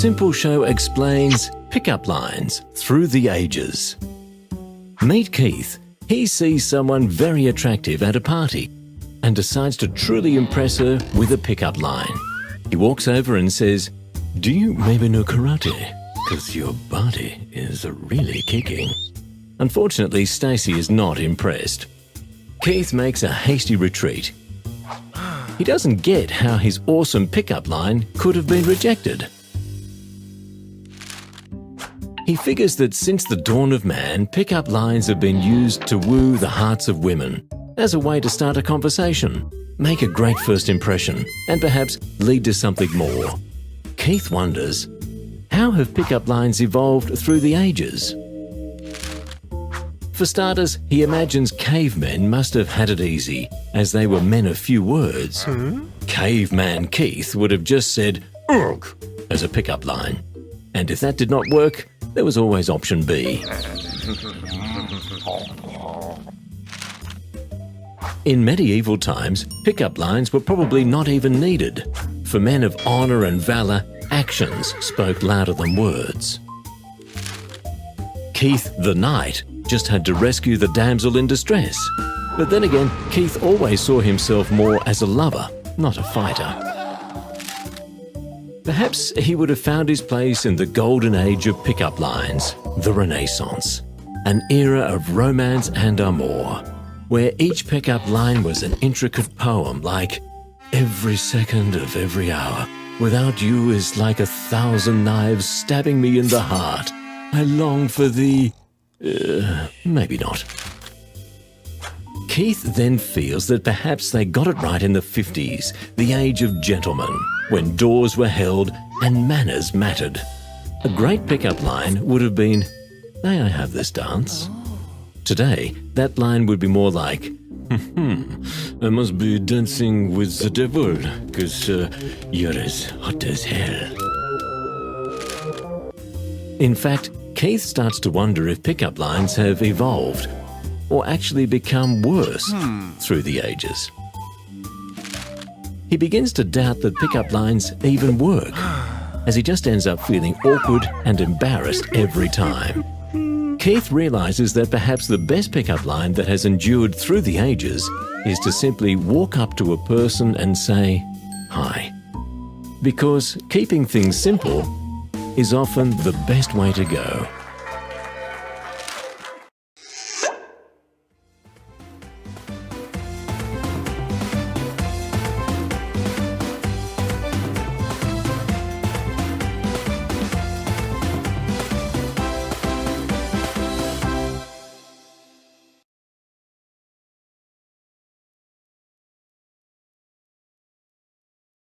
Simpleshow explains pickup lines through the ages. Meet Keith. He sees someone very attractive at a party and decides to truly impress her with a pickup line. He walks over and says, "Do you maybe know karate? 'Cause your body is really kicking." Unfortunately, Stacy is not impressed. Keith makes a hasty retreat. He doesn't get how his awesome pickup line could have been rejected. He figures that since the dawn of man, pickup lines have been used to woo the hearts of women, as a way to start a conversation, make a great first impression, and perhaps lead to something more. Keith wonders, how have pickup lines evolved through the ages? For starters, he imagines cavemen must have had it easy, as they were men of few words. Caveman Keith would have just said, "Ugh," as a pickup line. And if that did not work, there was always option B. In medieval times, pickup lines were probably not even needed. For men of honor and valor, actions spoke louder than words. Keith the Knight just had to rescue the damsel in distress. But then again, Keith always saw himself more as a lover, not a fighter. Perhaps he would have found his place in the golden age of pickup lines, the Renaissance, an era of romance and amour, where each pickup line was an intricate poem like, "Every second of every hour, without you is like 1,000 knives stabbing me in the heart. I long for thee." Maybe not. Keith then feels that perhaps they got it right in the 50s, the age of gentlemen, when doors were held and manners mattered. A great pickup line would have been, "May I have this dance?" Today, that line would be more like, "I must be dancing with the devil, 'cause you're as hot as hell." In fact, Keith starts to wonder if pickup lines have evolved or actually become worse through the ages. He begins to doubt that pickup lines even work, as he just ends up feeling awkward and embarrassed every time. Keith realizes that perhaps the best pickup line that has endured through the ages is to simply walk up to a person and say, "Hi." Because keeping things simple is often the best way to go.